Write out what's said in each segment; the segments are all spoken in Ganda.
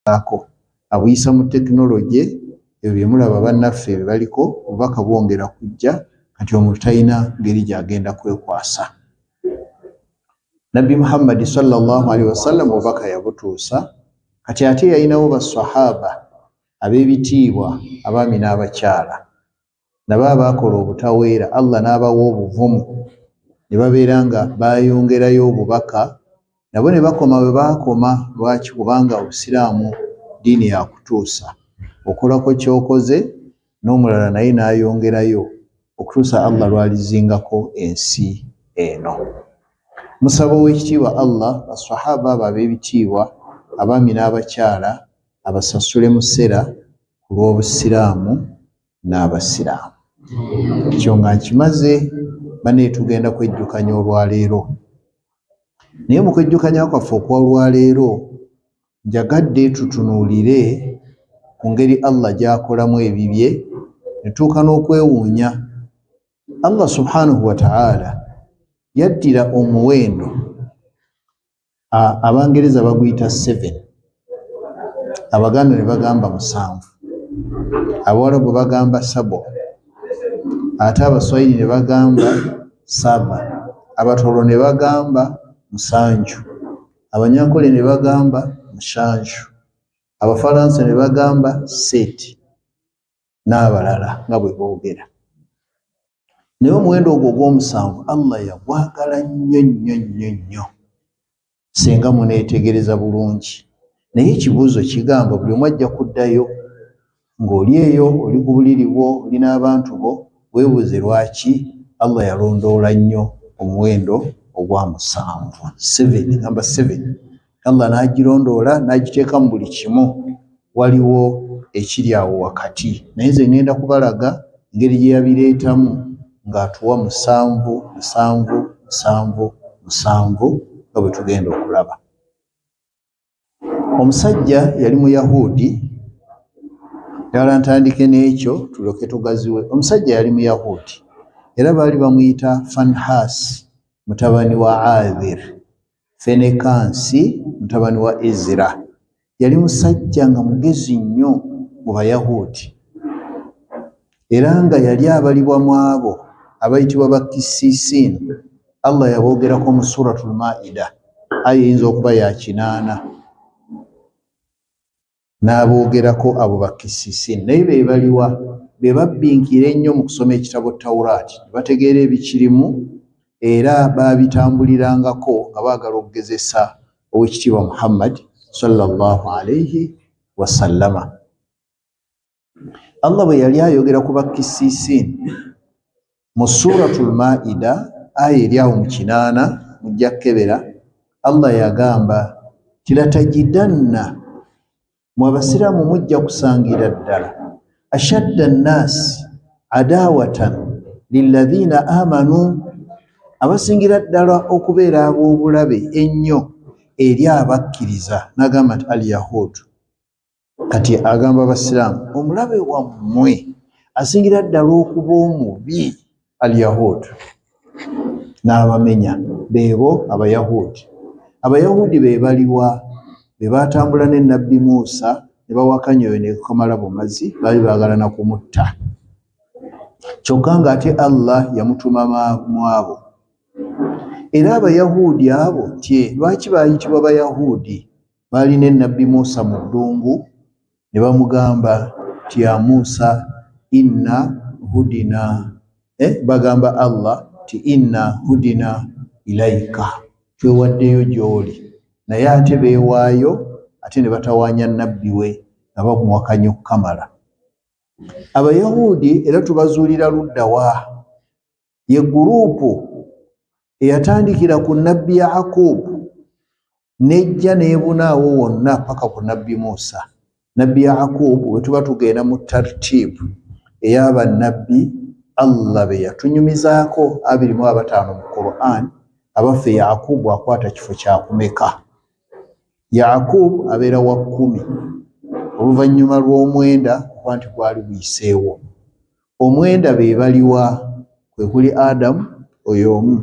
ako abuyisa mu tekinologi ebyo bye mulaba bannaffe bye baliko obubaka bwongera kujja kati omuntu talina ngeri gy'agenda kwekwasa. Nabbi Muhammad sallallahu alaihi wasallam obubaka yabutuusa kati ate yalinawo basahaba ab'ebitiibwa abaami n'abakyala nabo abaakola obutaweera Allah n'abawa obuvumu ne babeera nga bayongerayo obubaka nabo ne bakoma bwe baakoma. Lwaki? Kubanga obusiraamu diini yakutuusa, okolako kyokoze n'omulala naye n'ayongerayo okutuusa Allah lwalizingako ensi eno. Musaba ow'ekitiibwa Allah basahaba abo ab'ebitiibwa abaami n'abakyala abasasule mu ssera ku lw'obusiraamu n'abasiraamu. Ekyo nga nkimaze bane tugenda kwejjukanya olwaleero. Naye mu kwejjukanya kwaffe okw'olwaleero njagadde tutunuulire ku ngeri Allah gy'akolamu ebibye ne tuuka n'okwewuunya. Allah subhanahu wa ta'ala yaddira omuwendo Abangereza baguyita 7, Abaganda ne bagamba 7, Abawarabu bagamba 7, ate Abaswahili ne bagamba 7, Abatoro ne bagamba 7, Abanyankole ne bagamba 7, Abafalansa ne bagamba 7 n'abalala nga bwe boogera. Naye omuwendo ogwo ogw'omusanvu Allah yagwagala nnyo nnyo nnyo nnyo singa muneetegereza bulungi. Naye ekibuuzo kigamba buli omu ajja kuddayo ng'oli eyo oli ku buliri bwo oli n'abantu bo weebuuze lwaki Allah yalondoola nnyo omuwendo ogwa 7. Namba 7 Allah n'agirondoola n'agiteeka mu buli kimu. Waliwo ekiri awo wakati naye nze ngenda kubalaga engeri gye yabireetamu ng'atuwa 7 7 7 7 nga bwe tugenda okulaba. Omusajja yali Muyahudi, ddala ntandike n'ekyo tulyoke tugaziwe. Omusajja yali Muyahudi era baali bamuyita Fanhas mutabani wa Adhir, Fenekansi mutabani wa Ezra. Yali musajja nga mugezi nnyo mu Bayahudi era nga yali abalibwa mu abo abayitibwa Bakisisiin. Allah yaboogerako mu Suratul Maida aya eyinza okuba ya 8 n'aboogerako abo Bakisisiin. Naye be baliwa be babbinkira ennyo mu kusoma ekitabo Tawuraati ne bategeera ebikirimu era baabitambulirangako nga baagala okugezesa ow'ekitiibwa Muhammad sallallahu alaihi wasallama. Allah bwe yali ayogera ku Bakisisiin mu Suratul Maida aya eri awo mu 8 mujja kukebera, Allah yagamba tilatajidanna mu abasiraamu mujja kusangira ddala ashadda nnaasi adawatan lilladhina amanu, abasingira ddala okubeera ab'obulabe ennyo eri abakkiriza. N'agamba nti al-Yahud, kati agamba abasiraamu omulabe wammwe asingira ddala okuba omubi al-Yahud, n'abamenya beebo Abayahudi. Abayahudi be baliwa be baatambula ne Nabbi Musa ne bawakanya oyo ne kamala bumazi, baali baagala na kumutta. Kyokka ng'ate Allah yamutuma mu abo. Era Abayahudi abo lwaki baayitibwa Bayahudi? Baali ne Nabbi Musa mu ddungu ne bamugamba ti ya Musa inna hudina, bagamba Allah ti inna hudina ilaika, twewaddeyo gy'oli. Naye ate beewaayo ate ne batawaanya nabbi we nga bamuwakanya okukamala. Abayahudi era tubazuulira luddawa, ye guruupu eyatandikira ku Nabbi Yakubu nejja neebunaawo wonna paka ku Nabbi Musa. Nabbi Yakubu bwe tuba tugenda mu tartiibu ey'abannabbi Allah be yatunyumizaako 25 mu Quran, abaffe Yakubu akwata kifo kya kumeka. Yakubu abeera wa 10 oluvannyuma lw'omwenda okuba nti gwali guyiseewo. Omwenda be baliwa kwe kuli Adamu oyo omu,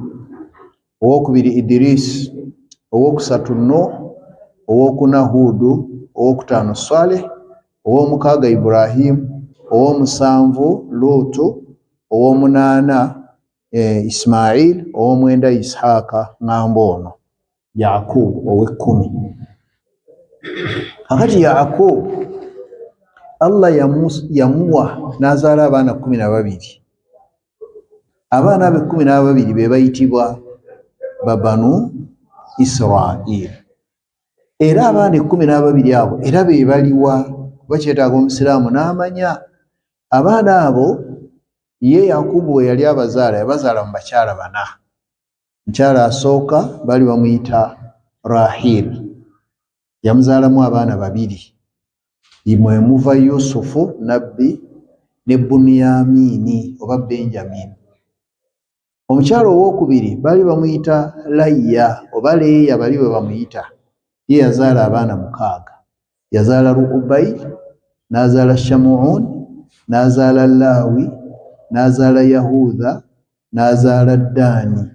owokubiri Idris, owokusatu Nuh, owokuna Hudu, owokutaano Saleh, owomukaaga Ibrahim, owomusanvu Lutu, owomunaana Ismail, owomwenda Ishaaka, ngamba ono Yakubu ow'ekkumi. Kakati Yakubu Allah yamuwa n'azaala abaana 12. Abaana be 12 be bayitibwa Banu Israel. Era abaana 12 abo era be baliwa bakyetaaga omusiraamu n'amanya. Abaana abo ye Yakubu we yali abazaala yabazaala mu bakyala 4. Mukyala asooka bali bamuyita Rahil, yamuzaalamu abaana 2. Imwe muva Yusufu nabbi ne Bunyamini oba Benjamin. Omukyala owokubiri bali bamuyita Layya oba Leeya bali bwe bamuyita. Ye yazaala abaana 6. Yazaala Ruubai, n'azaala Shamuun, n'azaala Laawi, n'azaala Yahuudha, n'azaala Ddaani,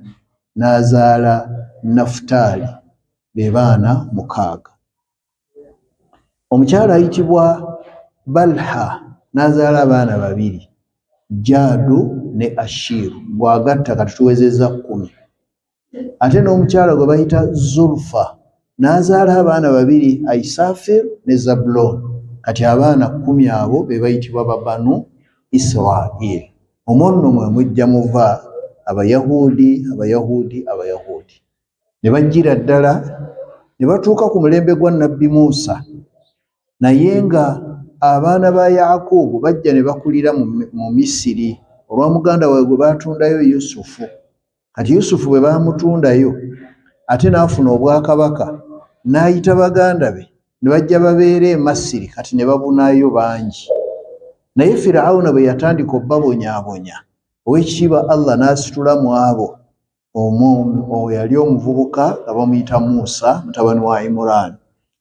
n'azaala Nafutaali, be baana 6. Omukyala ayitibwa Balha n'azaala abaana 2, Jaadu ne Ashiru, bw'agatta kati tuwezezza 10. Ate n'omukyala gwe bayita Zulfa n'azaala abaana 2, Aisafir ne Zabuloni. Kati abaana 10 abo be bayitibwa Banu Israel. Omwo mwe mujja muva Abayahudi. Ne bajjira ddala ne batuuka ku mulembe gwa Nabbi Musa, naye nga abaana ba Yakubu bajja ne bakulira mu Misiri olwa muganda we gwe batundayo Yusufu. Kati Yusufu bwe bamutundayo ate n'afuna obwakabaka, n'ayita baganda be ne bajja babeere e Masiri, kati ne babunayo bangi. Naye Firawuna bwe yatandika obbabonyaabonya, ow'ekitiibwa Allah n'asitula mu abo yali omuvubuka nga bamuyita Musa mutabani wa Imran.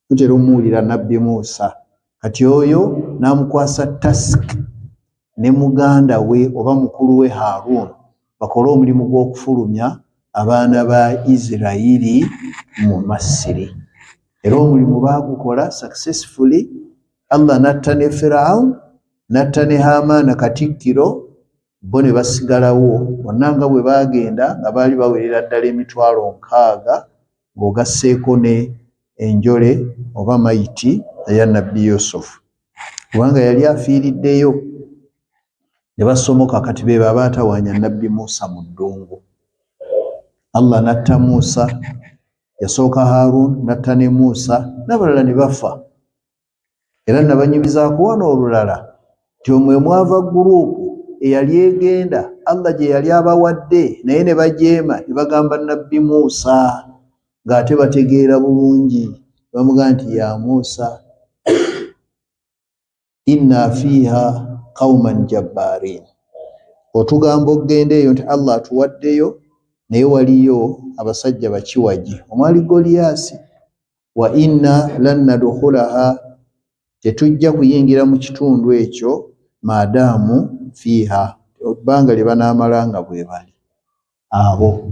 Tutera omuwulira Nabbi Musa. Kati oyo n'amukwasa task ne muganda we oba mukulu we Harun bakole omulimu gw'okufulumya abaana ba Isirayiri mu Masiri. Era omulimu baagukola successfully. Allah n'atta ne Firaun, n'atta ne Haamana Katikkiro, bo ne basigalawo bonna nga bwe baagenda nga baali bawerera ddala emitwalo 6 ng'ogasseeko ne enjole oba mayiti eya Nabbi Yusufu, kubanga yali afiiriddeyo. Ne basomoka kati be baatawaanya Nabbi Musa mu ddungu. Allah n'atta Musa, yasooka Harun, n'atta ne Musa, n'abalala ne bafa. Era nabanyumizaako wano olulala nti omwe mwava guruupu eyali egenda Allah gye yali abawadde naye ne bajeema ne bagamba Nabbi Musa ng'ate bategeera bulungi, bamugamba nti ya Musa inna fiha qauman jabbarin, otugamba ogendeeyo nti Allah atuwaddeyo naye waliyo abasajja bakiwaji omwali Goliaasi, wa inna lan nadkhulaha, tetujja kuyingira mu kitundu ekyo maadaamu fiha, ebbanga lye banaamalanga bwe bali abo.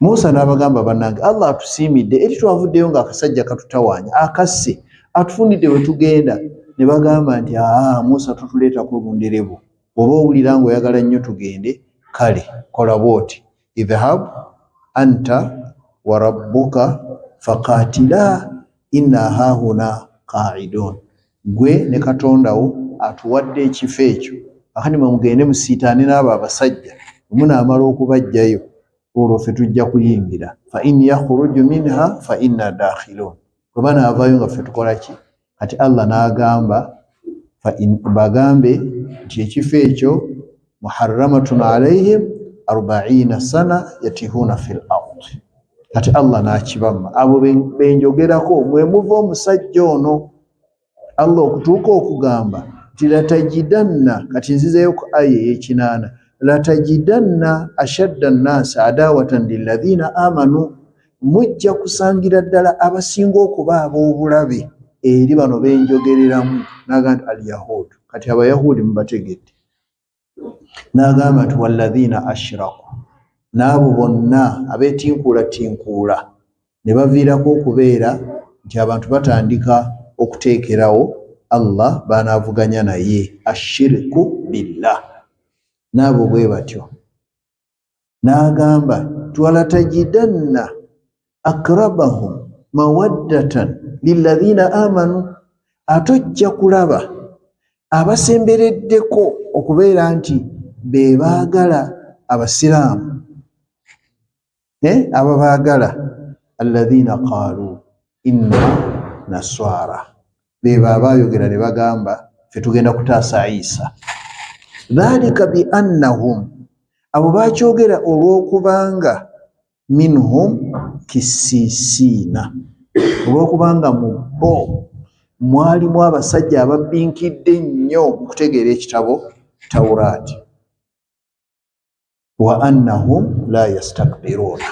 Musa n'abagamba bannange Allah atusiimidde eri twavuddeyo ng'akasajja katutawaanya akasse atufundidde we tugenda. Ne bagamba nti Musa tutuleetako olunderebu, oba owulira ng'oyagala nnyo tugende, kale kola bw'oti, idhhab anta wa rabbuka faqaatila inna haahuna qaaidun, gwe ne Katondawo atuwadde ekifo ekyo, akati mwe mugende musiitaane n'abo abasajja, munaamala okubajjayo olwo ffe tujja kuyingira. Fa in yakhruju minha fa inna dakhilun, bwe banaavaayo nga ffe tukola ki? Kati Allah n'agamba bagambe nti ekifo ekyo muharramatun alaihim 40 sana yatihuna fil ard. Kati Allah n'akibamma. Abo benjogerako mwe muva omusajja ono. Allah okutuuka okugamba nti latajidanna, kati nzizeyo ku aya ey'ekinaana, latajidanna ashadda nnaasi adawatan lilladhina amanu, mujja kusangira ddala abasinga okuba ab'obulabe eri bano benjogereramu. N'agamba nti al-Yahudu, kati Abayahudi mubategedde. N'agamba nti walladhina ashraku, n'abo bonna abeetinkuulatinkuula ne baviirako okubeera nti abantu batandika okuteekerawo Allah banaavuganya naye, ashirku billah, n'abo bwe batyo. N'agamba walatajidanna akrabahum mawaddatan lilladhina amanu, atojja kulaba abasembereddeko okubeera nti be baagala abasiraamu, abo baagala alladhina qaalu inna naswara, be baayogera ne bagamba ffe tugenda kutaasa Isa. Dhalika bi annahum, abo bakyogera olw'okubanga minhum kisisiina, olw'okubanga mu bo mwalimu abasajja ababbinkidde ennyo okutegeera ekitabo Tawuraati. Wa annahum la yastakbiruuna,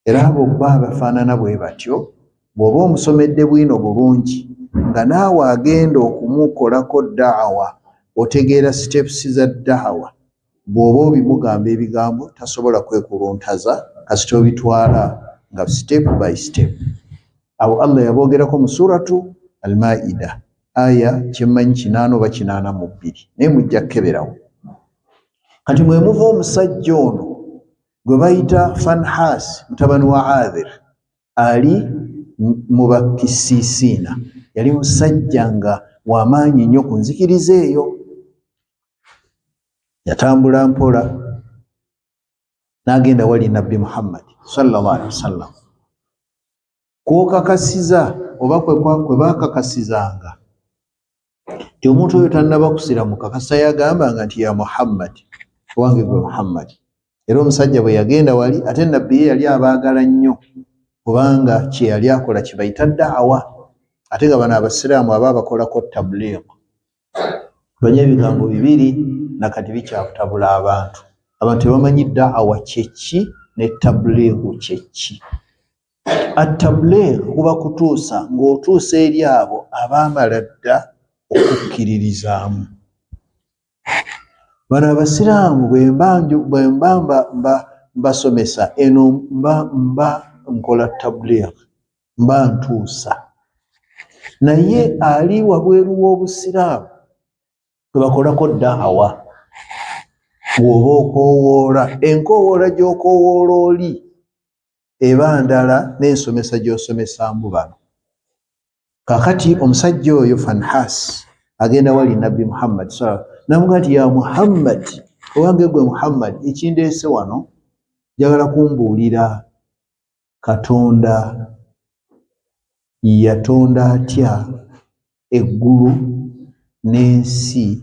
era abo bba bafaanana bwe batyo. Bw'oba omusomedde bwino bulungi nga naawe agenda okumukolako da'awa, otegeera steps za da'awa, bw'oba obimugamba ebigambo tasobola kwekuluntaza kasita obitwala nga step by step. Awo Allah yaboogerako mu suratu Al-Maida aya kyemmanyi 8 oba 82, naye mujja kukeberawo. Kati mwe muva omusajja ono gwe bayita Fanhas mutabani wa Adhir, ali mu bakisisiina, yali musajja nga w'amaanyi nnyo ku nzikiriza eyo. Yatambula mpola n'agenda wali Nabbi Muhammad sallallahu alaihi wasallam, kw'okakasiza oba kwe baakakasizanga ti omuntu oyo tannaba kusiramuka, kasa yagambanga nti ya Muhammad, owange gwe Muhammad. Era omusajja bwe yagenda wali, ate Nabbi ye yali abaagala nnyo kubanga kye yali akola kye bayita da'awa. Ate nga bano abasiraamu aba bakolako tabligh, banya ebigambo bibiri nakati bikyakutabula abantu. Abantu tebamanyi da'awa kyeki ne tabligh kyeki. At-tabligh kuba kutuusa ng'otuusa eri abo abaamala dda okukkiririzaamu. Bano abasiraamu bwe mba mbasomesa eno mba nkola tabligh, mba ntuusa. Naye ali wabweru w'obusiraamu tebakolako da'awa. Bw'oba okoowoola, enkoowoola gy'okoowoola oli eba ndala n'ensomesa gy'osomesa mbu bano. Kakati omusajja oyo Fanhas agenda wali Nabbi Muhammad sallallahu alaihi wasallam, n'amugamba nti ya Muhammad, owange gwe Muhammad, ekindeese wano njagala kumbuulira Katonda yatonda atya eggulu n'ensi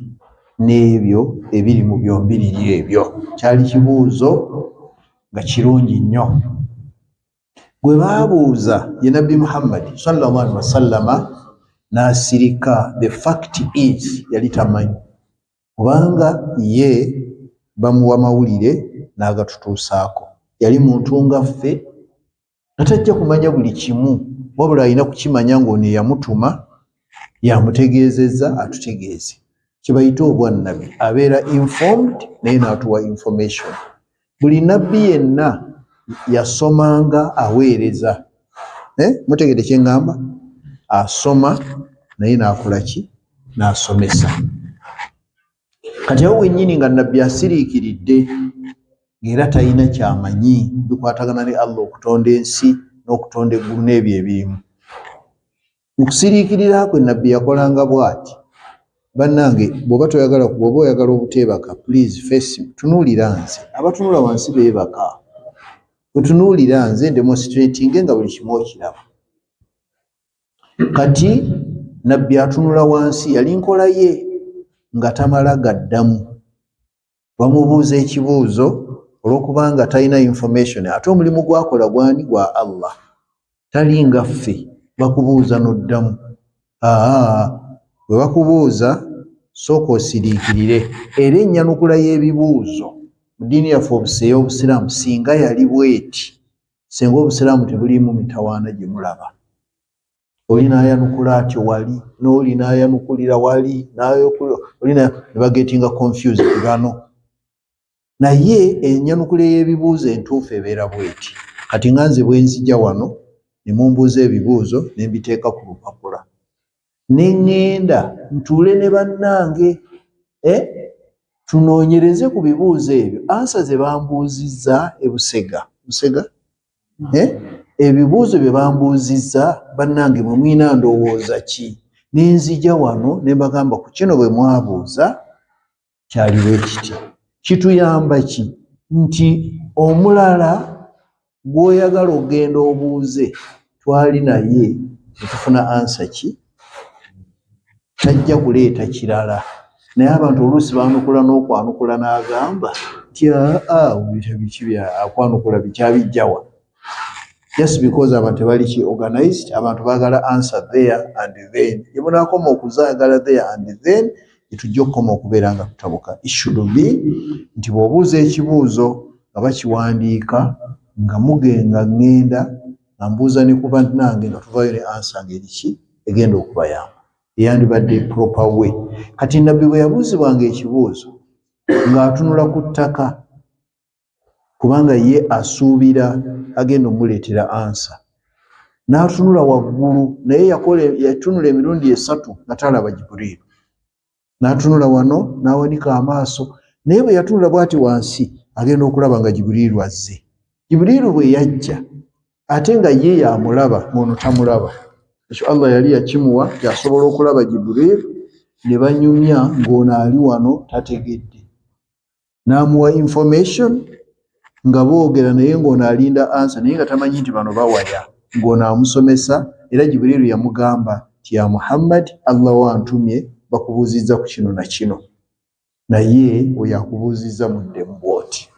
n'ebyo ebiri mu byombiriri ebyo. Kyali kibuuzo nga kirungi nnyo. Gwe baabuuza ye Nabbi Muhammad sallallahu alaihi wasallama n'asirika. The fact is yali tamanyi, kubanga ye bamuwa mawulire n'agatutuusaako. Yali muntu nga ffe natajja kumanya buli kimu, wabula alina kukimanya ng'ono yamutuma yamutegeezezza atutegeeze. Kibayita obwannabi, abeera informed naye n'atuwa information. Buli nabbi yenna yasomanga aweereza. Mutegedde kye ngamba? Asoma naye n'akola ki? N'asomesa. Kati awo wennyini nga nabbi asiriikiridde ng'era talina kyamanyi bikwatagana ne Allah okutonda ensi n'okutonda eggulu n'ebyo ebirimu. Mu kusiriikirira kwe nabbi yakolanga bw'ati: bannange, bw'oba oyagala obuteebaka, please face tunuulira nze. Abatunula wansi beebaka. Wetunuulira nze demonstrating nga buli kimu okiraba. Kati nabbi atunula wansi, yali nkola ye nga tamala gaddamu. Bamubuuza ekibuuzo olw'okubanga talina information, ate omulimu gwakola gwani? Gwa Allah. Tali nga ffe bakubuuza n'oddamu. Bwe bakubuuza sooka osiriikirire. Era ennyanukula y'ebibuuzo mu ddiini yaffe ey'Obusiraamu singa yali bw'eti, singa Obusiraamu tebuliimu mitawaana gye mulaba. Oli n'ayanukula atyo wali, n'oli n'ayanukulira wali, oli ne bagetinga confused bano. Naye ennyanukula y'ebibuuzo entuufu ebeera bw'eti. Kati nga nze bwe nzija wano ne mumbuuza ebibuuzo ne mbiteeka ku lupapula ne ŋŋenda ntuule ne bannange tunoonyereze ku bibuuzo ebyo ansa ze bambuuzizza Busega ebibuuzo bye bambuuzizza bannange mwe mwina ndowooza ki ne nzija wano ne mbagamba ku kino bwe mwabuuza kyali bwe kiti kituyamba ki nti omulala gw'oyagala ogenda obuuze twali naye netufuna ansa ki tajja kuleeta kirala naye abantu oluusi baanukula n'okwanukula n'agamba nti biki akwanukula bikyabijjawa just because abantu tebali organized abantu baagala answer there and then yemunaakoma okuzaagala there and then etujja okukoma okubeera nga tutabuka. It should be nti bw'obuuza ekibuuzo nga bakiwandiika nga mugenga ŋŋenda nga mbuuza ne kuba nange nga tuvaayo ne answer ng'eriki egenda okubayamba eyandibadde proper way. Kati nabbi bwe yabuuzibwanga ekibuuzo ng'atunula ku ttaka kubanga ye asuubira agenda omuleetera ansa n'atunula waggulu naye yatunula emirundi 3 nga talaba Jibuliiru n'atunula wano n'awanika amaaso naye bwe yatunula bw'ati wansi agenda okulaba nga Jibuliiru azze. Jibuliiru bwe yajja ate nga ye yamulaba ono tamulaba ekyo Allah yali yakimuwa kyasobola okulaba Jibuliiru ne banyumya ng'ono ali wano tategedde n'amuwa information nga boogera naye ng'ono alinda ansa naye nga tamanyi nti bano bawaya ng'ono amusomesa era Jibuliiru yamugamba nti ya Muhammad Allah wantumye bakubuuzizza ku kino na kino naye oyo akubuuzizza muddemu bw'oti.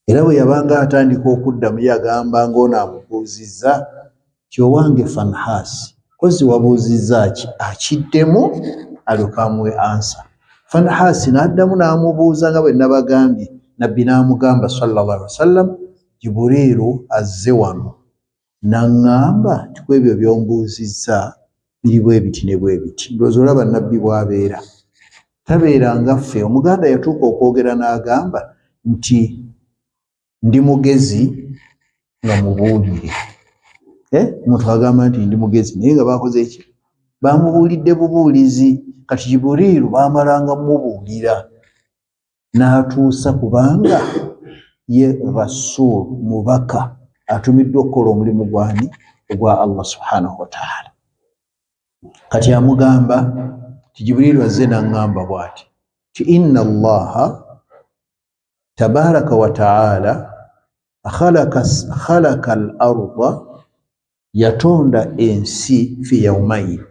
Era bwe yabanga atandika okuddamu yagamba ng'ono amubuuzizza kyowange Fanhasi kozi wabuuzizza ki akiddemu alyoka amuwe ansa. Fanhasi n'addamu n'amubuuza nga bwe nabagambye nabbi n'amugamba sallallahu alaihi wasallam Jibuliiru azze wano n'aŋŋamba ti ku ebyo by'ombuuzizza biri bwe biti ne bwe biti. Ndowooza olaba nabbi bw'abeera tabeera nga ffe. Omuganda yatuuka okwogera n'agamba nti ndi mugezi nga mubuulire. Omuntu agamba nti ndi mugezi naye nga bakoze eki bamubuulidde bubuulizi. Kati Jibuliiru baamalanga mubuulira n'atuusa kubanga ye Rasul mubaka atumiddwa okukola omulimu gwani ogwa Allah subhanahu wa ta'ala. Kati amugamba ti Jibuliiru azze n'aŋŋamba bw'ati ti inna Allaha tabaraka wa ta'ala khalaqa al-arda yatonda ensi fi yawmayn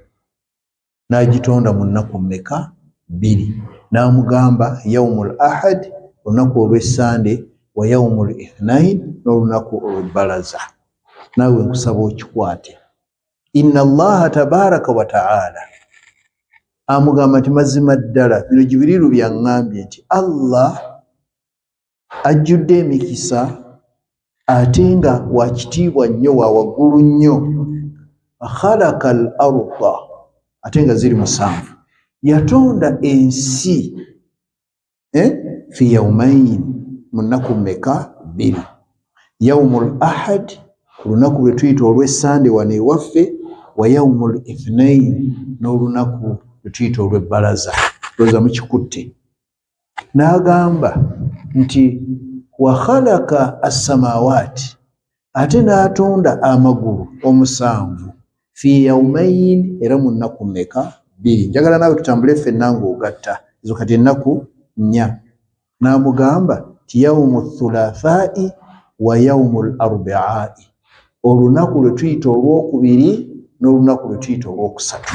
n'agitonda mu nnaku mmeka 2 n'amugamba yawmul ahad olunaku olw'essande wa yawmul ithnain n'olunaku olw'ebbalaza. Naawe nkusaba okikwate. Inna Allaha tabaraka wa ta'ala amugamba nti mazima ddala bino Jibuliiru byaŋŋambye nti Allah ajjudde emikisa ate nga wakitiibwa nnyo wa waggulu nnyo. Khalaqa al-arda ate nga ziri 7 yatonda ensi fi yawmayn mu nnaku mmeka 2 yawmul ahad olunaku lwe tuyita olw'essande wano ewaffe wa yawmul ithnain n'olunaku lwe tuyita olw'ebbalaza. Looza mukikutte. N'agamba nti wa khalaqa as-samawati ate n'atonda amagulu 7 fi yawmayn era mu nnaku mmeka 2. Njagala naawe tutambule ffenna ng'ogatta ezo kati ennaku 4. N'amugamba ti yawmu thulathai wa yawmul arbiai olunaku lwe tuyita olw'okubiri n'olunaku lwe tuyita olw'okusatu.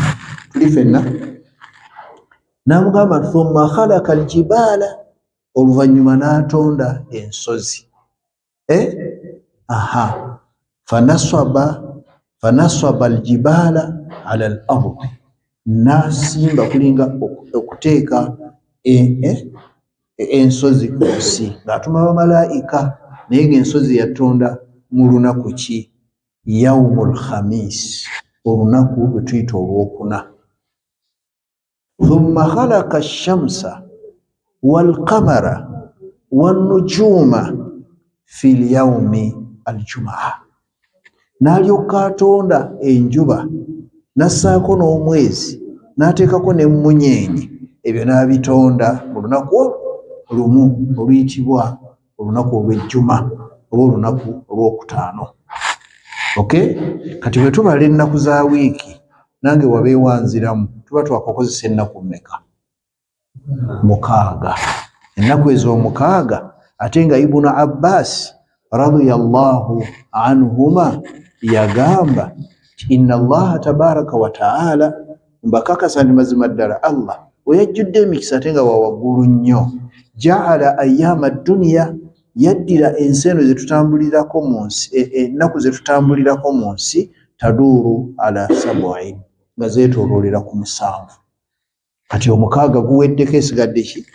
Tuli ffenna. N'amugamba thumma khalaqa al-jibala oluvannyuma n'atonda ensozi. fanaswaba al-jibala ala al-ardi n'asimba kulinga okuteeka ensozi ku nsi ng'atuma bamalaika naye ng'ensozi yatonda mu lunaku ki yawmul khamis olunaku lwe tuyita olw'okuna. thumma khalaqa ash-shamsa wal-qamara wan-nujuma fi al-yawmi al-jumaa n'alyoka atonda enjuba n'assaako n'omwezi n'ateekako n'emmunyeenye, ebyo n'abitonda mu lunaku lumu oluyitibwa olunaku olw'ejjuma oba olunaku olwokutaano. Kati bwe tubala ennaku za wiiki nange wabeewanziramu tuba twakukozesa ennaku mmeka? 6. Ennaku ezo 6 ate nga Ibnu Abbas radiyallahu anhuma yagamba inna Allaha tabaraka wa ta'ala, mbakakasa ndi mazima ddala Allah weyajjudde emikisa ate nga wawaggulu nnyo, ja'ala ayyama dunya, yaddira ensi eno zetutambulirako mu nsi, ennaku zetutambulirako mu nsi, taduuru ala 7, nga zeetooloolera ku 7. Kati 6 guweddeko esigadde ki?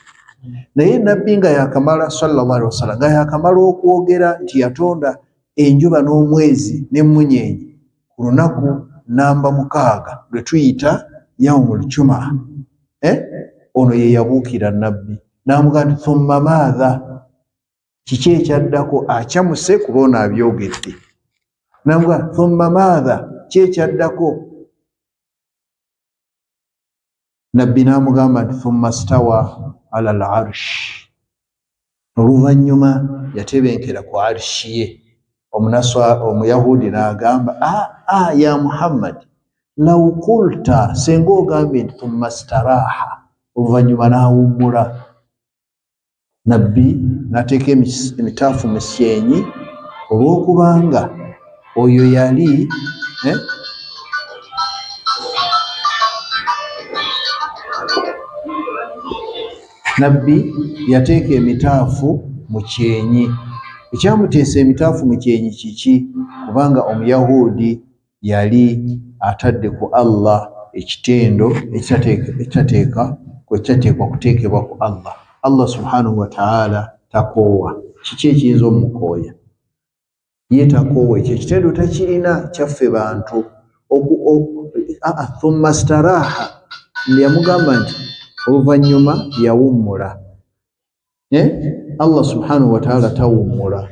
Naye nabbi nga yakamala sallallahu alaihi wasallam nga yakamala okwogera nti yatonda enjuba n'omwezi n'emmunyeenye ku lunaku namba 6 lwe tuyita yaumul jumaa, ono ye yabuukira nabbi n'amugamba nti thumma maadha, kiki ekyaddako? Akyamuse kuba ono abyogedde. N'amugamba thumma maadha, ki ekyaddako? Nabbi n'amugamba nti thumma stawa ala al-arsh, oluvannyuma yatebenkera ku arshi ye. Omuyahudi n'agamba ya Muhammad law qulta, senga ogambye nti thumma staraha, oluvannyuma n'awummula. Nabbi n'ateeka emitaafu mu kyenyi olw'okubanga oyo yali Nabbi yateeka emitaafu mu kyenyi. Ekyamuteesa emitaafu mu kyenyi kiki? Kubanga Omuyahudi yali atadde ku Allah ekitendo ekyateekwa kuteekebwa ku Allah. Allah subhanahu wa ta'ala takoowa. Kiki ekiyinza omukooya? Ye takoowa, ekyo ekitendo takirina kyaffe bantu. Thumma staraha, yamugamba nti oluvannyuma yawummula. Allah subhanahu wa ta'ala tawummula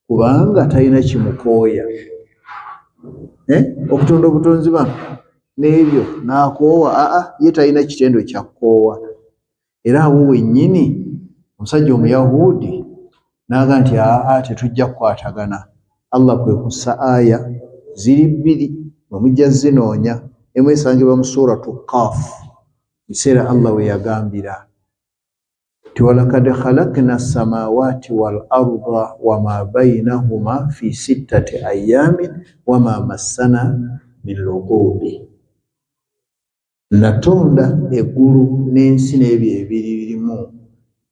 kubanga talina kimukooya. Okutonda obutonzi bano n'ebyo n'akoowa, ye talina kitendo kyakoowa. Era awo wennyini omusajja Omuyahudi n'aga nti tetujja kukwatagana. Allah kwe kussa aya ziri 2 bwemujja zinoonya, emu esangibwa mu suratu Qaf, biseera Allah we yagambira walaqad khalaqna as-samawati wal arda wama bainahuma fi 6 ayyamin wama massana min lugubi. Natonda eggulu n'ensi n'ebyo ebirimu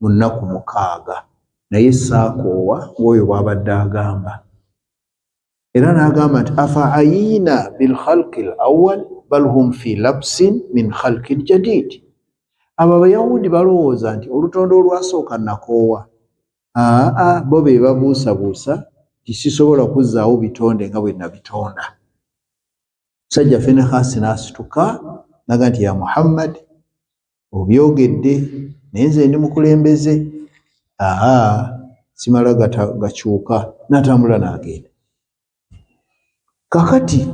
mu nnaku 6, naye saakoowa ng'oyo bw'abadde agamba. Era n'agamba nti afa ayina bil khalqi al-awwal bal hum fi labsin min khalqin jadid. Abo Abayahudi balowooza nti olutondo olwasooka nakoowa. Bo be babuusabuusa nti sisobola kuzzaawo bitonde nga bwe nabitonda. Sajja Finehasi n'asituka n'aga nti ya Muhammad, obyogedde naye nze ndi mukulembeze. Simala gakyuka, n'atambula n'agenda. Kakati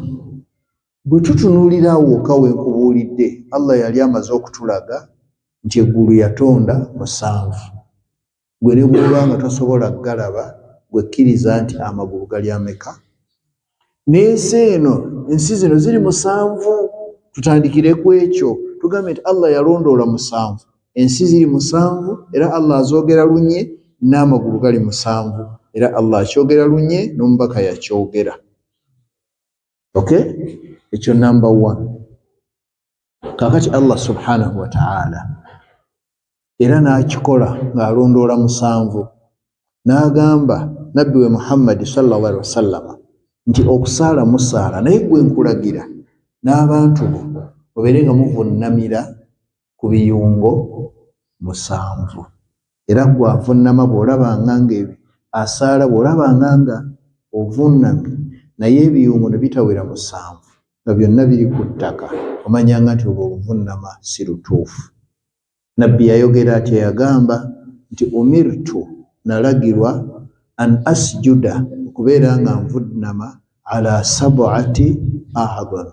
bwe tutunuulira awo kawe nkubuulidde, Allah yali amaze okutulaga nti eggulu yatonda 7. Gwe ne bw'obanga tosobola galaba, gwe kkiriza nti amagulu gali ameka? N'ensi eno, ensi zino ziri 7. Tutandikire ku ekyo, tugambe nti Allah yalondoola 7. Ensi ziri 7 era Allah azoogera lunye, n'amagulu gali 7 era Allah akyogera lunye, n'omubaka yakyogera. Ekyo number 1. Kakati Allah subhanahu wa ta'ala era n'akikola ng'alondoola 7, n'agamba nabbi we Muhammad sallallahu alaihi wasallam nti okusaala musaala, naye gwe nkulagira n'abantu bo obeere nga muvunnamira ku biyungo 7. Era gwavunnama bw'olabanga nga asaala bw'olabanga nga ovunnamye, naye ebiyungo ne bitawera 7 nga byonna biri ku ttaka, omanyanga nti olwo obuvunnama si lutuufu. Nabbi yayogera ati, yagamba nti umirtu, nalagirwa an asjuda, okubeera nga nvunnama ala sab'ati ahdan,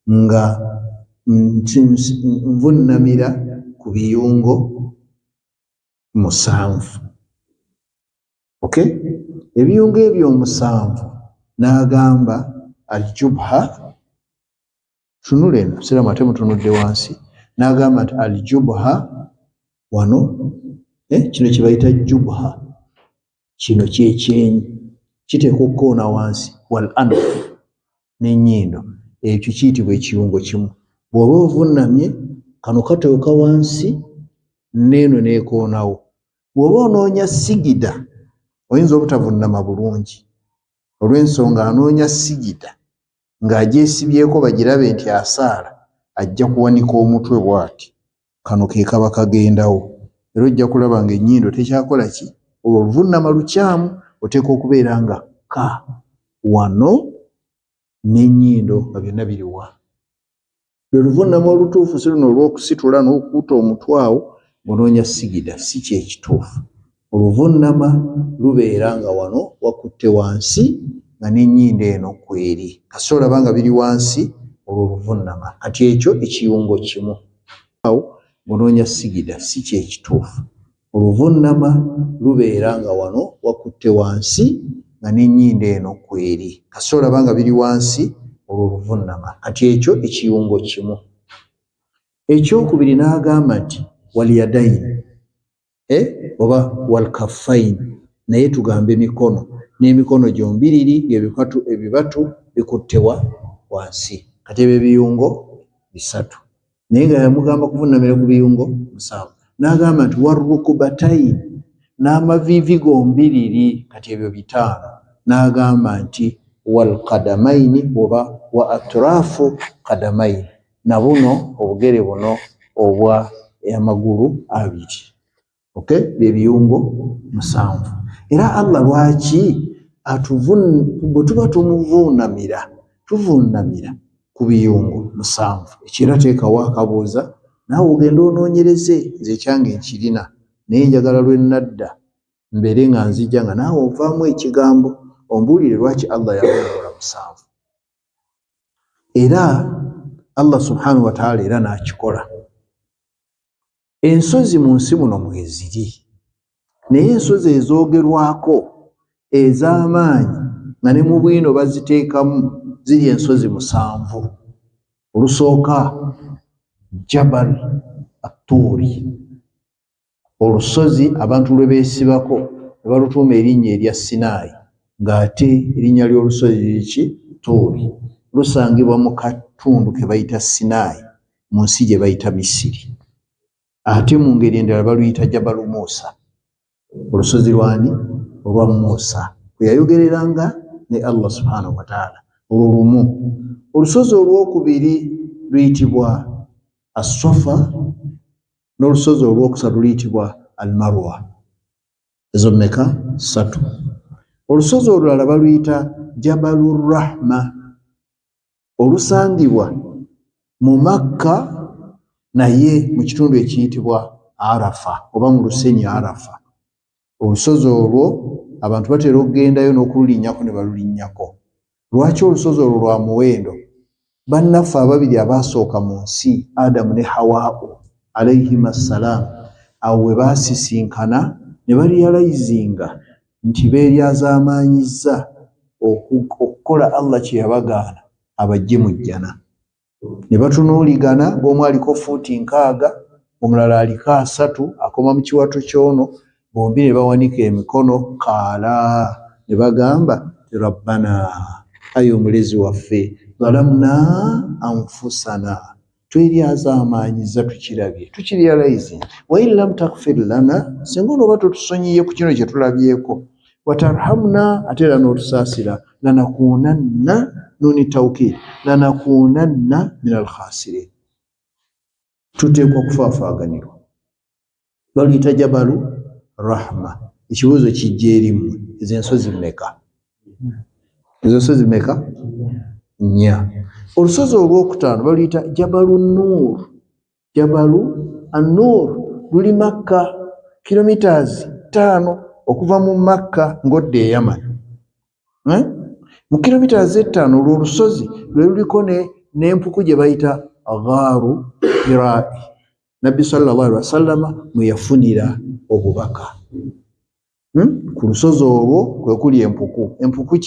nga nvunamira ku biyungo 7. Okay, ebiyungo ebyo 7 n'agamba aljubha, tunulena sira mate mutunudde wansi, n'agamba nti aljubha wano kino kye bayita jubha, kino kyekyenyi kiteekwa okukoona wansi, wal anf n'ennyindo, ekyo kiyitibwa ekiyungo kimu. Bw'oba ovunamye kano katooka wansi n'eno neekoonawo. Bw'oba onoonya sigida oyinza obutavunama bulungi olw'ensonga anoonya sigida ng'agyesibyeko bagirabe nti asaala, ajja kuwanika omutwe bw'ati, kano ke kaba kagendawo. Era ojja kulaba ng'ennyindo tekyakola ki, oluvunama lukyamu, oteekwa okubeera nga ka wano n'ennyindo nga byonna biriwa. Lwe luvunama olutuufu si luno olw'okusitula n'okukuuta omutwe awo ng'onoonya sigida, si kyekituufu. Oluvunama lubeera nga wano wakutte wansi nga n'ennyindo eno kweri, kasita olaba nga biri wansi, olwo oluvunama. Kati ekyo ekiyungo kimu. Awo ng'onoonya sigida, si kyekituufu. Oluvunama lubeera nga wano wakutte wansi nga n'ennyindo eno kweri, kasita olaba nga biri wansi, olwo oluvunama. Kati ekyo ekiyungo kimu. Ekyokubiri n'agamba nti walyadayini oba walkaffaini, naye tugamba emikono, n'emikono gyombiriri ebibatu bikuttewa wansi. Kati ebyo ebiyungo 3, naye nga yamugamba kuvunamira ku biyungo 7. N'agamba nti warukubataini, n'amaviivi gombiriri, kati ebyo 5. N'agamba nti walqadamaini oba wa atrafu qadamaini, na buno obugere buno obwa amagulu 2. Okay, byebiyungo 7. Era Allah lwaki bwe tuba tuvunamira ku biyungo 7, ekira teekawo akabuuza, naawe ogenda onoonyereze, nze ekyange nkirina naye njagala lwe nadda mbeere nga nzija nga naawe ovaamu ekigambo ombuulire lwaki Allah yavunamira 7. Era Allah subhanahu wa ta'ala era n'akikola. Ensozi mu nsi muno mweziri, naye ensozi ezoogerwako ez'amaanyi nga ne mu bwino baziteekamu ziri ensozi 7. Olusooka Jabal At-Tuuri, olusozi abantu lwe beesibako ne balutuuma erinnya erya Sinai, ng'ate erinnya ly'olusozi liki Tuuri, lusangibwa mu katundu ke bayita Sinai mu nsi gye bayita Misiri. Ate mu ngeri endala baluyita Jabalu Musa, olusozi lwani olwa Musa kwe yayogereranga ne Allah subhanahu wa ta'ala. Olwo lumu. Olusozi olwokubiri luyitibwa As-Safa, n'olusozi olwokusatu luyitibwa Al-Marwa. Ezo mmeka? 3. Olusozi olulala baluyita Jabalur Rahma, olusangibwa mu Makka naye mu kitundu ekiyitibwa Arafa oba mu lusenyi Arafa. Olusozi olwo abantu batera okugendayo n'okululinnyako ne balulinnyako. Lwaki olusozi olwo lwa muwendo? Bannaffe ababiri abaasooka mu nsi, Adamu ne Hawaa alayhim assalaam, awo we baasisinkana ne barealizinga nti beeryazaamaanyizza okukola Allah kye yabagaana abajje mu jjana. Ne batunuuligana, ng'omu aliko fuuti 6, omulala aliko 3, akoma mu kiwato ky'ono, bombi ne bawanika emikono kaala ne bagamba rabbana, ayi omulezi waffe, zalamna anfusana, tweryazaamaanyizza tukirabye, tukirealize, wa in lam taghfir lana, singa onoba totusonyiye ku kino kye tulabyeko, watarhamna, ate era n'otusaasira, lanakunanna, nuni tawkid, lanakunanna min alkhasirin, tuteekwa kufaafaaganirwa. Baluyita Jabalu Rahma. Ekibuuzo kijja erimu, ezo ensozi mmeka? Ezo ensozi mmeka? 4. Olusozi olwokutaano baluyita Jabalu Nur. Jabalu An-Nur luli Makka, kilometers 5 okuva mu Makka ng'odda e Yaman. mu kilomita z'ettaano olwo olusozi lwe luliko n'empuku gye bayita Ghaaru Hiraa. Nabbi sallallahu alaihi wasallama mwe yafunira obubaka. Ku lusozi olwo kwe kuli empuku. Empuku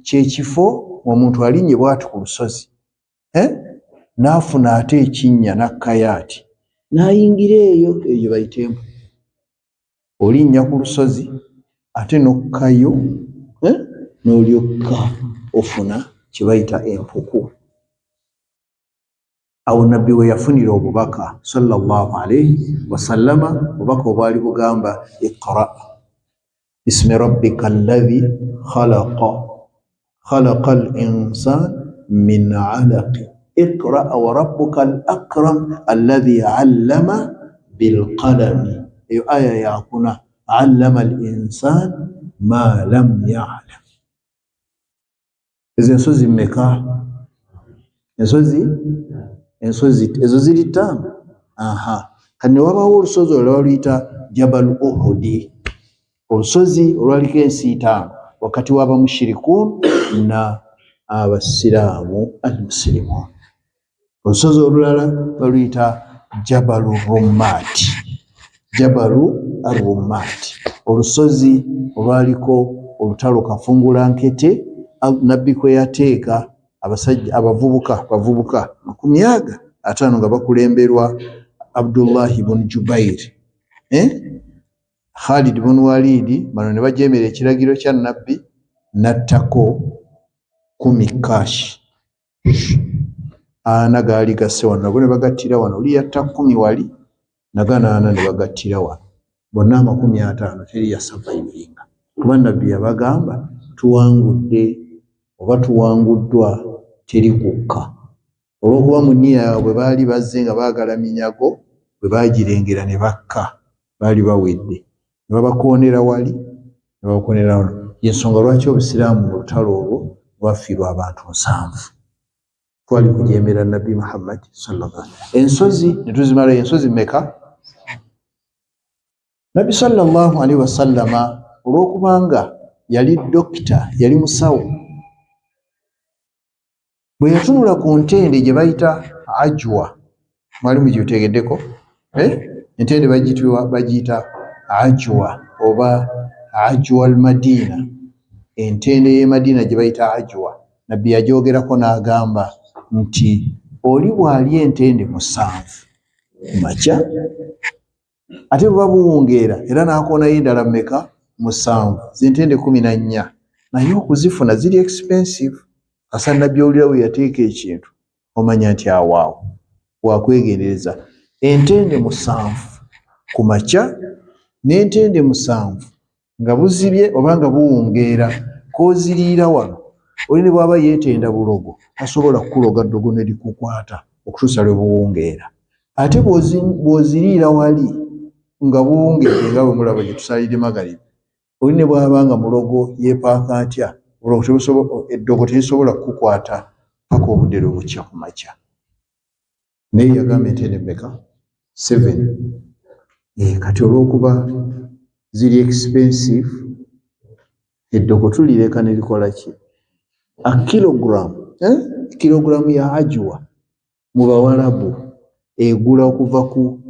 kyekifo omuntu alinnye bw'ati ku lusozi n'afuna ate ekinnya n'akkayaati n'ayingira eyo bayita empuku. Olinnya ku lusozi ate n'okkayo n'olyokka ofuna kye bayita empuku. Awo nabbi we yafunira obubaka sallallahu alaihi wasallama, obubaka obwali bugamba iqra bismi rabbika alladhi khalaqa al-insana min 'alaq iqra wa rabbuka al-akram alladhi 'allama bil qalami. Eyo aya yakuna 'allama al-insana ma lam ya'lam. Ezo ensozi mmeka? Ensozi ezo ziri ttaano. Kati wabawo olusozi olwo luyita Jabal Uhud, olusozi olwaliko ensi ttaano wakati w'abamushirikuun na abasiraamu al-muslimuun. Olusozi olulala baluyita Jabalu Rummaat, Jabalu Rummaat, olusozi olwaliko olutalo Kafungulankete. Nabbi kwe yateeka abasajja bavubuka 50 nga bakulemberwa Abdullah ibn Jubair, Khalid ibn Walid, bano ne bajeemera ekiragiro kya Nabbi n'attako 10 kashi. Ana gaali gasse wano nago ne bagattira wano, oli yatta 10 wali nagana ne bagattira wano, bonna 50 teri ya survivinga. Kuba Nabbi yabagamba tuwangudde oba tuwanguddwa teri kukka. Olw'okuba mu nniya yaabwe baali bazze nga baagala minyago, bwe baagirengera ne bakka, baali bawedde ne babakoonera wali ne babakoonera wano. Y'ensonga lwaki obusiraamu mu lutalo olwo lwafiirwa abantu 7. Twali kujeemera Nabbi Muhammad sallallahu alaihi wasallam. Ensozi ne tuzimala ensozi mmeka? Nabbi sallallahu alaihi wasallama olw'okubanga yali dokita, yali musawo, bwe yatunula ku ntende gye bayita Ajwa, mwalimu gy'otegeddeko, entende bagiyita Ajwa oba Ajwa al-Madina, entende y'e Madina gye bayita Ajwa. Nabbi yagyogerako n'agamba nti oli bw'ali entende 7 makya ate bwe babuwungeera era n'akoonayo endala mmeka? 7, z'entende 14, naye okuzifuna ziri expensive. Asa Nabbi owulira we yateeka ekintu omanya nti awaawo wakwegendereza. Entende 7 ku makya n'entende 7 nga buzibye oba nga buwungeera, k'oziriira wano oli ne bw'aba yeetenda bulogo tasobola kukuloga ddogo ne likukwata okutuusa lwe buwungeera. Ate bw'oziriira wali nga buwungeedde nga bwe mulaba gye tusalira Magalibi, oli ne bw'aba nga mulogo yeepaaka atya, eddogo terisobola kukukwata paka obudde lwe bukya ku makya. Naye yagamba entende mmeka? 7. Kati olw'okuba ziri expensive, eddogo tulireka ne likola ki? A kilogramu ya Ajwa mu Bawarabu egula okuva ku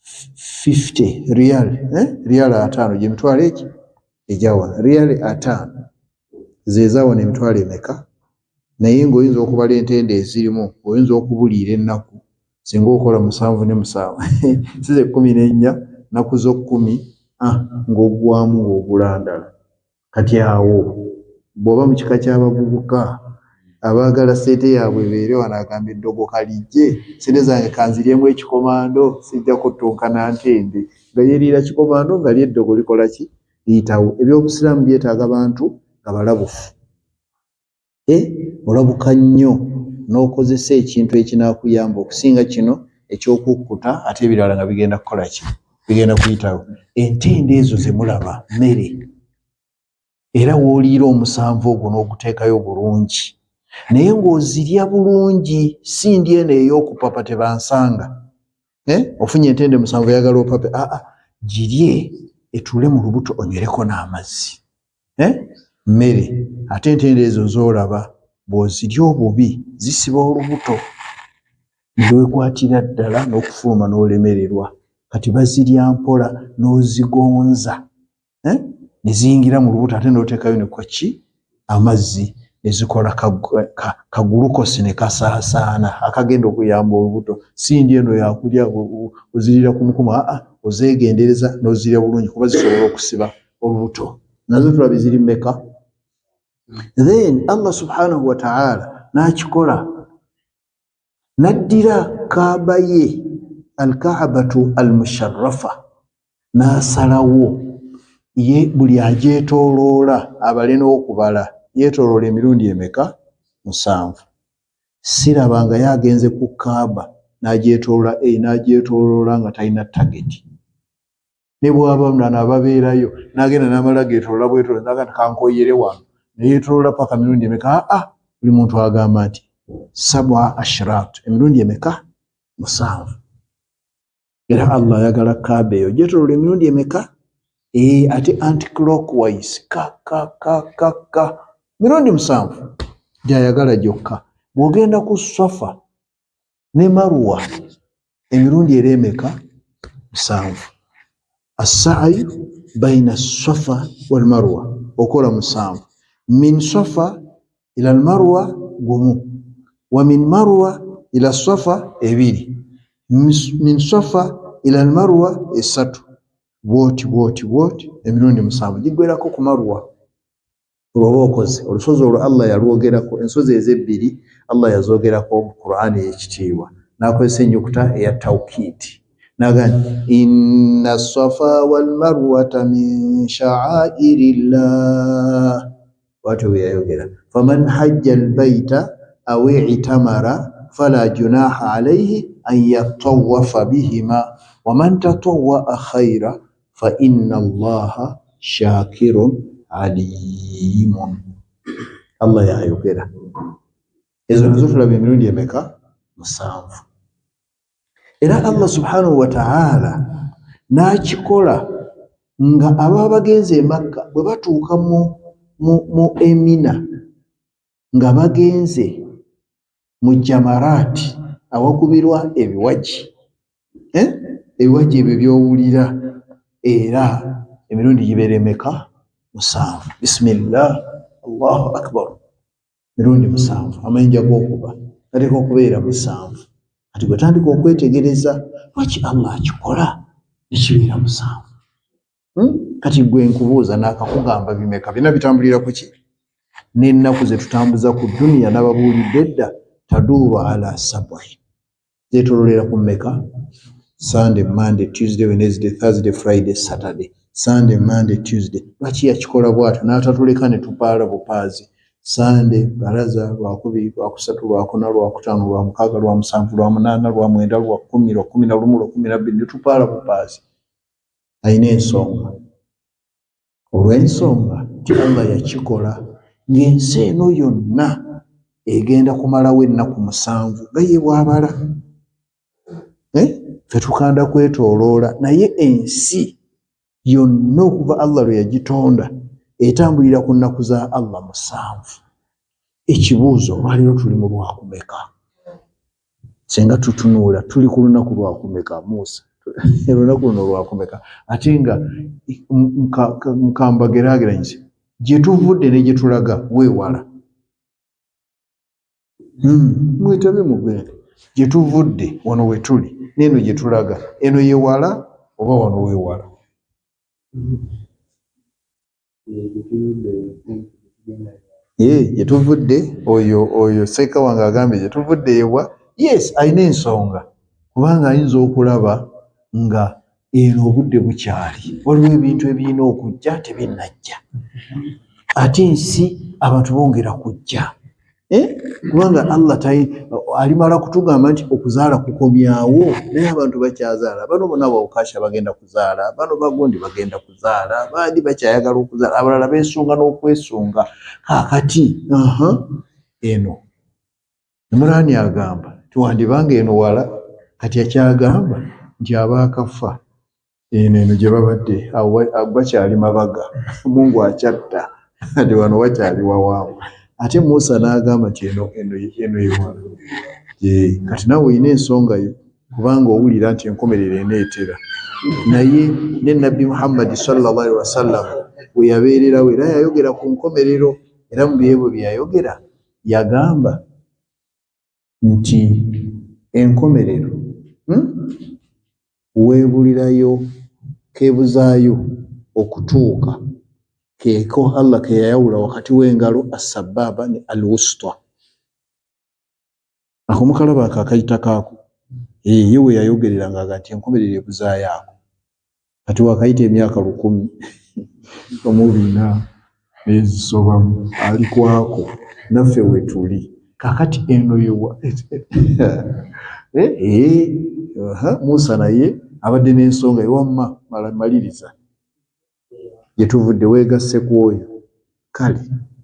50 riyal, riyal 5 gye mitwalo eki ejawa, riyal 5 zezaawona emitwalo emeka. Naye ng'oyinza okubala entende ezirimu, oyinza okubuliira ennaku singa okola 7 ne 7 size 14 naku zo 10 ng'ogwamu ng'ogulandala. Kati awo bw'oba mu kika ky'abavubuka abaagala sente yaabwe ebeere wano, agamba eddogo kalijje, sente zange kanziryemu ekikomando, sijja kutunkana ntende nga yeeriira kikomando nga ly'eddogo likola ki? Liyitawo. Ebyobusiraamu byetaaga bantu nga balabufu. Olabuka nnyo n'okozesa ekintu ekinaakuyamba okusinga kino eky'okukkuta ate ebirala nga bigenda kukola ki? Bigenda kuyitawo. Entende ezo ze mulaba mmere, era w'oliira 7 ogwo n'oguteekayo bulungi, naye ng'ozirya bulungi, si ndi eno ey'okupapa tebansanga. Ofunye entende 7 yagala opape, girye etuule mu lubuto onywereko n'amazzi. mmere ate entende ezo z'olaba bw'ozirya obubi zisiba olubuto ne weekwatira ddala n'okufuluma n'olemererwa. Kati bazirya mpola n'ozigonza ne ziyingira mu lubuto ate n'oteekayo ne ki amazzi ne zikola kagulukosi ne kasaasaana akagenda okuyamba olubuto. Si ndi eno yakulya ozirira ku mukuma, ozeegendereza n'ozirya bulungi kuba zisobola okusiba olubuto. Nazo tulabye ziri mmeka? Then Allah subhanahu wa ta'ala n'akikola n'addira kaaba ye al-Kaabatu al-Musharrafa n'asalawo ye buli agyetooloola abale n'okubala yeetooloola emirundi emeka? 7. Sirabanga yagenze ku Kaaba n'agyetooloola n'agyetooloola nga talina target. Ne bw'aba nana ababeerayo n'agenda n'amala geetooloola bwetooloola n'agamba kankoyere wano ne yeetooloola paka mirundi emeka? Buli muntu agamba nti 7 ashrat, emirundi emeka? 7. Era Allah ayagala Kaaba eyo gyetooloola emirundi emeka? Ate anti-clockwise mirundi 7 gy'ayagala gyokka. Bw'ogenda ku Safa ne Marwa emirundi era emeka? 7. As-sa'yu bayna Safa wal Marwa okola 7. Min Safa ila al-Marwa gumu, wa min Marwa ila Safa 2, min Safa ila al-Marwa 3. Bwoti emirundi 7 giggwerako ku Marwa. Olwoba okoze olusozi olwo Allah yalwogerako, ensozi ez'ebbiri Allah yazoogerako mu Qur'ani ey'ekitiibwa n'akozesa ennyukuta eya tawkiiti n'agamba inna Safa wal Marwata min sha'airillah. Bwatyo bwe yayogera, faman hajja al-bayta aw i'tamara fala junaha alayhi an yatawafa bihima wa man tatawwa'a khayra fa inna Allaha shakirun alimun. Allah yayogera. Ezo nazo tulaba emirundi emeka? 7. Era Allah subhanahu wa ta'ala n'akikola nga ababa bagenze e Makka bwe batuuka mu Emina nga bagenze mu Jamaraati awakubirwa ebiwaji, ebiwaji ebyo by'owulira, era emirundi gibeera emeka? 7. Bismillah, Allahu akbar, mirundi 7. Amayinja g'okuba gateeka okubeera 7. Kati bwe tandika okwetegereza lwaki Allah akikola nekibeera 7. Kati gwe nkubuuza n'akakugamba bimeka? Bina bitambulira ku ki? N'ennaku ze tutambuza ku duniya n'ababuulidde dda taduuru ala 7. Zeetooloolera ku mmeka? Sunday, Monday, Tuesday, Wednesday, Thursday, Friday, Saturday. Sunday, Monday, Tuesday. Lwaki yakikola bw'atyo n'atatuleka ne tupaala bupaazi? Sunday, baraza, Lwakubiri, Lwakusatu, Lwakuna, Lwakutaano, Lwamukaaga, Lwamusanvu, Lwamunaana, Lwamwenda, Lwakumi, Lwakumi na lumu, Lwakumi na bbiri, ne tupaala bupaazi. Ayina ensonga. Olw'ensonga ti Allah yakikola ng'ensi eno yonna egenda kumalawo ennaku 7 nga ye bw'abala. Ffe tukanda kwetooloola, naye ensi yonna okuva Allah lwe yagitonda etambulira ku nnaku za Allah 7. Ekibuuzo, olwaleero tuli mu lwakumeka? Senga tutunuula tuli ku lunaku lwakumeka Musa? Olunaku luno lwakumeka? Ate nga mukambagerageranyise gye tuvudde ne gye tulaga weewala. Mwetabe mugende gye tuvudde wano we tuli n'eno gye tulaga, eno yeewala oba wano weewala? Gye tuvudde, oyo Seeka wange agambye gye tuvudde ewa. Yes, ayina ensonga kubanga ayinza okulaba nga eno obudde bukyali, waliwo ebintu ebirina okujja tebinnajja, ate ensi abantu bongera kujja. Kubanga Allah alimala kutugamba nti okuzaala kukomyawo, naye abantu bakyazaala. Bano bonna bawukasha bagenda kuzaala, bano bagundi bagenda kuzaala, bandi bakyayagala okuzaala, abalala beesunga n'okwesunga. Kaakati eno Imurani agamba tiwandibanga eno wala, kati akyagamba nti abaakafa eno gye babadde bakyali mabaga, Mungu akyatta ati wano wakyali wawaamu. Ate Musa n'agamba nti eno yewa kati nawe olina ensonga yo kubanga owulira nti enkomerero eneetera. Naye ne Nabbi Muhammad sallallahu alaihi wasallam bwe yabeererawo era yayogera ku nkomerero, era mu byebwe bye yayogera yagamba nti enkomerero weebulirayo keebuzaayo okutuuka keeko Allah ke yayawula wakati w'engalo as-sababa ne al-wusta. Ako mukalaba akakayita kaako ye we yayogereranga nti enkomerero ebuzaayo ako kati wakayita emyaka 10 omubina ezisobamu ali kwako naffe wetuli kakati eno yewa Musa naye abadde n'ensonga ewamma maliriza yetuvudde weegasse ku oyo. Kale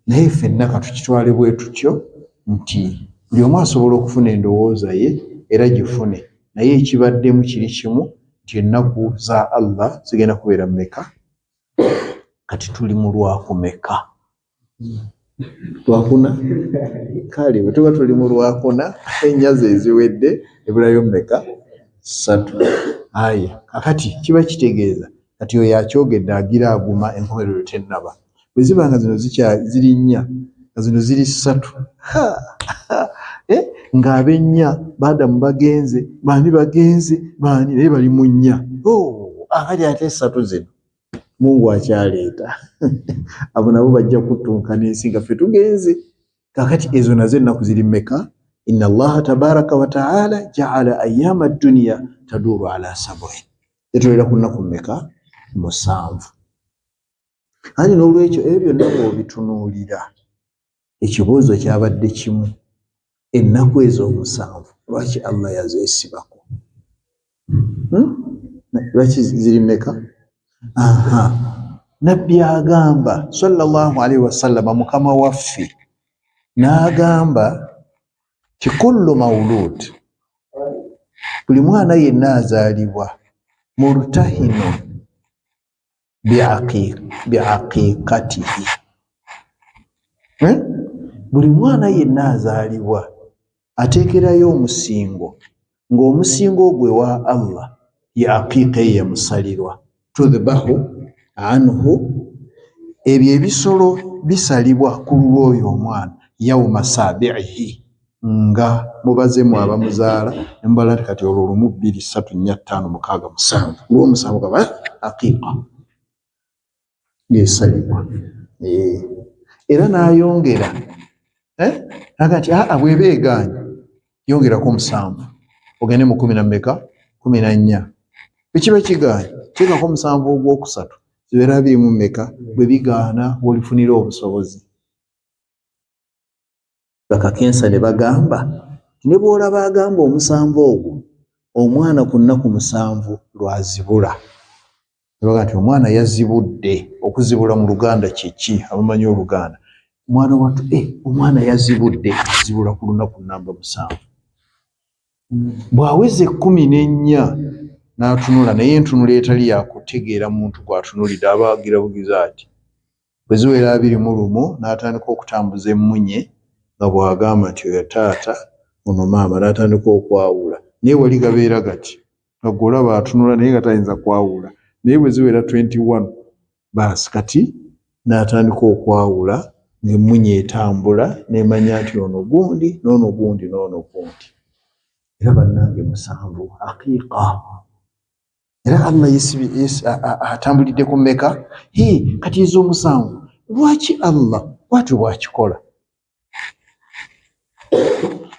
naye ffenna katukitwale bwe tutyo nti buli omu asobola okufuna endowooza ye era gifune, naye ekibaddemu kiri kimu nti ennaku za Allah zigenda kubeera mmeka. Kati tuli mu lwakumeka? Lwakuna. Kale bwe tuba tuli mu lwakuna ennaku eziwedde ebulayo mmeka? 3. Aya kakati kiba kitegeeza kati oyo akyogedde agira aguma enkomerero tennaba. Bwe ziba nga zino ziri 4 nga zino ziri 3 ng'abennya baadamu bagenze baani bagenze baani naye bali mu 4 akati ate 3 zino Mungu akyaleeta abo nabo bajja kutunka n'ensi nga ffe tugenze. Kakati ezo nazo ennaku ziri mmeka? Inna Allaha tabaraka wa ta'ala ja'ala ayyama ad-dunya taduru ala 7. Etolera ku nnaku mmeka? 7. Ani n'olwekyo ebyo byonna bw'obitunuulira ekibuuzo kyabadde kimu, ennaku ezo 7 lwaki Allah yazeesibako? Lwaki ziri mmeka? Nabbi agamba sallallahu alaihi wasallam, mukama waffe n'agamba ti kullu mawlud, buli mwana yenna azaalibwa murtahino biaqiqatihi, buli mwana yenna azaalibwa ateekerayo omusingo, ng'omusingo ogwe wa Allah ya aqiqa yemusalirwa, tudhbahu anhu, ebyo ebisolo bisalibwa ku lw'oyo omwana yawma sabi'ihi, nga mubazemu abamuzaala embala kati olwo 1 2 3 4 5 6 7 olw'omusanvu gaba aqiqa yesalibwa. Era n'ayongera agati bwebeeganya yongerako 7 ogende mu 10 na mmeka? 14. Ekiba kiganya teekako 7 ogwokusatu zibeera 2 mu mmeka? Bwe bigaana bw'olifunira obusobozi. Bakakensa ne bagamba ne bw'olaba agamba 7 ogwo omwana ku nnaku 7 lwazibula, ne bagamba nti omwana yazibudde. Okuzibula mu Luganda kiki? Abamanyi Oluganda, omwana wattu omwana yazibudde, azibula ku lunaku namba 7. Bw'aweze 14 n'atunula, naye entunula etali yakutegeera muntu gw'atunulidde aba agira bugiza ati bwe ziwera 21 n'atandika okutambuza emmunye nga bw'agamba nti oyo taata ono maama, n'atandika okwawula. Naye wali gabeera gati nga gw'olaba atunula naye nga tayinza kwawula, naye bwe ziwera 21 baasi kati n'atandika okwawula ng'emmunye etambula n'emanya nti ono gundi n'ono gundi n'ono gundi. Era bannange 7 aqiqa. Era Allah atambulidde ku mmeka? Kati ezo 7 lwaki Allah bw'atyo bw'akikola?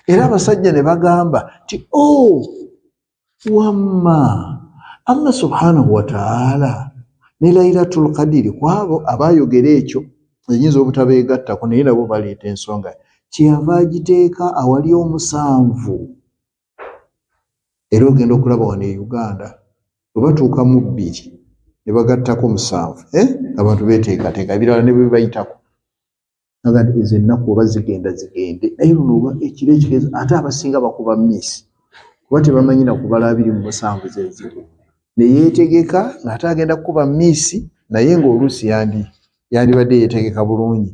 Era abasajja ne bagamba nti wamma Allah subhanahu wa ta'ala ne Lailatul Qadiri kwabo abayogera ekyo eyinza obutabeegattako naye nabo baleeta ensonga kyeyava agiteeka awali 7. Era ogenda okulaba wano e Uganda bwe batuuka mu 2 ne bagattako 7 abantu beeteekateeka ebirala ne bwe bayitako agati ezo ennaku oba zigenda zigende, naye luno ekiro ekigezi ate abasinga bakuba mmisi kuba tebamanyi na kubala 27 zeziri, ne yeetegeka ng'ate agenda kukuba mmisi naye ng'oluusi yandibadde yeetegeka bulungi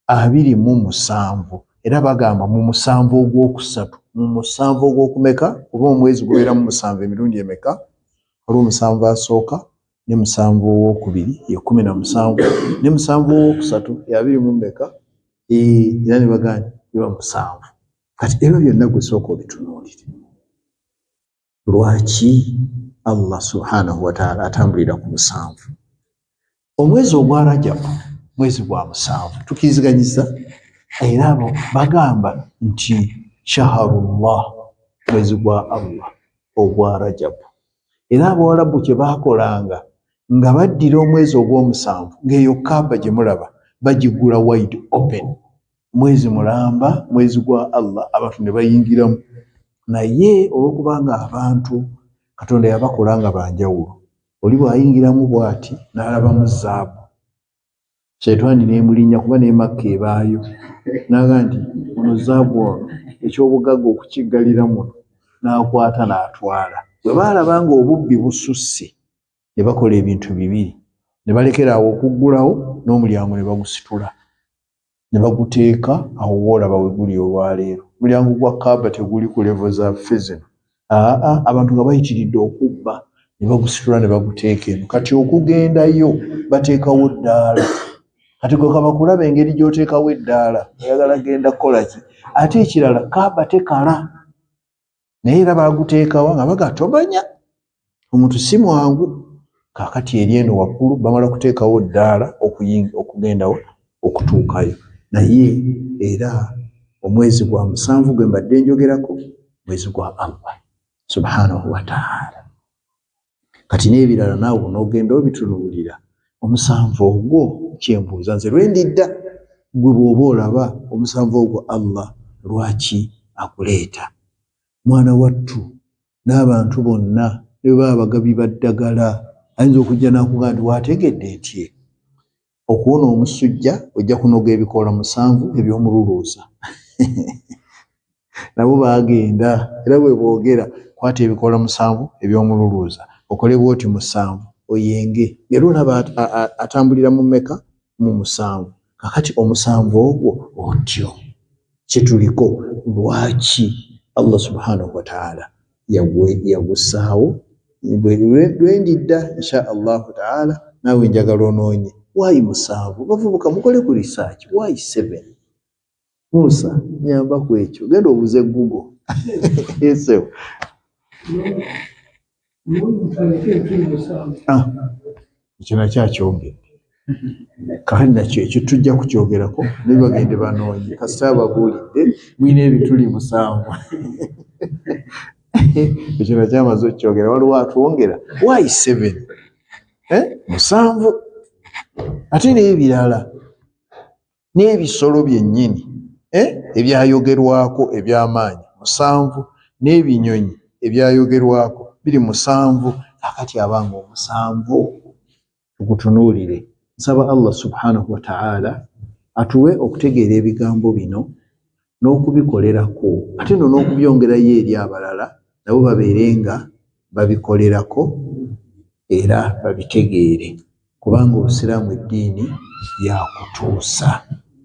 27 era bagamba mu 7 ogwokusatu mu 7 ogwokumeka kuba omwezi gubeera mu 7 emirundi emeka waliwo 7 asooka ne 7 owokubiri ye 17 ne 7 owokusatu ya 20 era ne bagamba biba 7 kati ebyo byonna gwe sooka obitunuulire lwaki Allah subhanahu wa ta'ala atambulira ku 7 omwezi ogwa Rajabu mwezi gwa 7 tukiziganyiza era abo bagamba nti shahrullah mwezi gwa Allah ogwa Rajabu era Abawarabu kye bakolanga nga baddira omwezi ogw'omusanvu ng'eyo Kaaba gye mulaba bagigula wide open mwezi mulamba mwezi gwa Allah abantu ne bayingiramu naye olwokubanga abantu Katonda yabakola nga banjawulo oli bw'ayingiramu bw'ati n'alabamu zaabu Shaitani neemulinnya kuba ne Makka ebaayo n'aga nti ono zaabu ono eky'obugagga okukiggalira muno n'akwata n'atwala bwe baalabanga obubbi bususse ne bakola ebintu bibiri ne balekera awo okuggulawo n'omulyango ne bagusitula ne baguteeka awo woolaba we guli olwaleero omulyango gwa Kaaba teguli ku levo za fezeno abantu nga bayitiridde okubba ne bagusitula ne baguteeka eno kati okugendayo bateekawo ddaala kati gwe kaba kulaba engeri gy'oteekawo eddaala oyagala genda kukola ki ate ekirala Kaaba tekala naye era baaguteekawo nga bagatomanya omuntu si mwangu kaakati eri eno waggulu bamala kuteekawo ddaala okugendawo okutuukayo naye era omwezi gwa 7 gwe mbadde njogerako mwezi gwa Allah subhanahu wa ta'ala kati n'ebirala naawe n'ogenda obitunuulira 7 ogwo kyembuuza nze lwendidda gwe bw'oba olaba 7 ogwo Allah lwaki akuleeta mwana wattu n'abantu bonna ne baba abagabi baddagala ayinza okujja n'akugamba nti waategedde nti okuwona omusujja ojja kunoga ebikoola 7 eby'omululuuza nabo baagenda era bwe boogera kwata ebikoola 7 eby'omululuuza okole bwoti 7 oyenge era olaba atambulira mu mmeka mu 7 kakati 7 ogwo otyo kyetuliko lwaki Allah subhanahu wa ta'ala yagusaawo lwendidda insha Allah ta'ala naawe njagala onoonye why 7 bavubuka mukole ku research why 7 Musa nyamba ku ekyo genda obuze Google yesewo ekyo nakyakyongedde kandi nakyo ekyo tujja kukyogerako ne bagende banoonye kasita ababuulidde mwina ebituli 7 ekyo nakyamaze okukyogera waliwo atwongera why 7 7 ate n'ebirala n'ebisolo byennyini ebyayogerwako eby'amaanyi 7 n'ebinyonyi ebyayogerwako biri 7 akati abanga 7 tukutunuulire nsaba Allah subhanahu wa ta'ala atuwe okutegeera ebigambo bino n'okubikolerako ate n'okubyongerayo eri abalala nabo babeerenga babikolerako era babitegeere kubanga Obusiraamu eddiini yakutuusa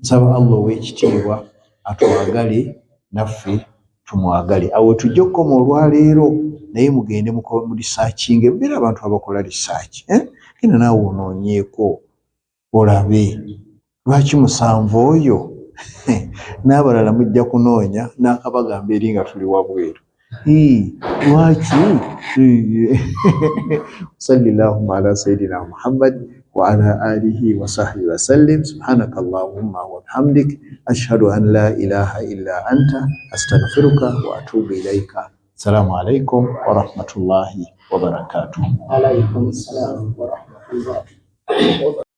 nsaba Allah ow'ekitiibwa atwagale naffe tumwagale awo tujja okukoma olwaleero naye mugende mu researching ebibeera abantu abakola research genda naawe onoonyeeko olabe lwaki 7 oyo n'abalala mujja kunoonya n'akabagamba eri nga tuli wabweru lwaki sallallahu ala sayyidina Muhammad wa ala alihi wa sahbihi wa sallim subhanaka Allahumma wa bihamdik ashhadu an la ilaha illa anta astaghfiruka wa atubu ilaika. Assalamu alaikum wa rahmatullahi wa barakatuh. Alaikum assalam wa rahmatullahi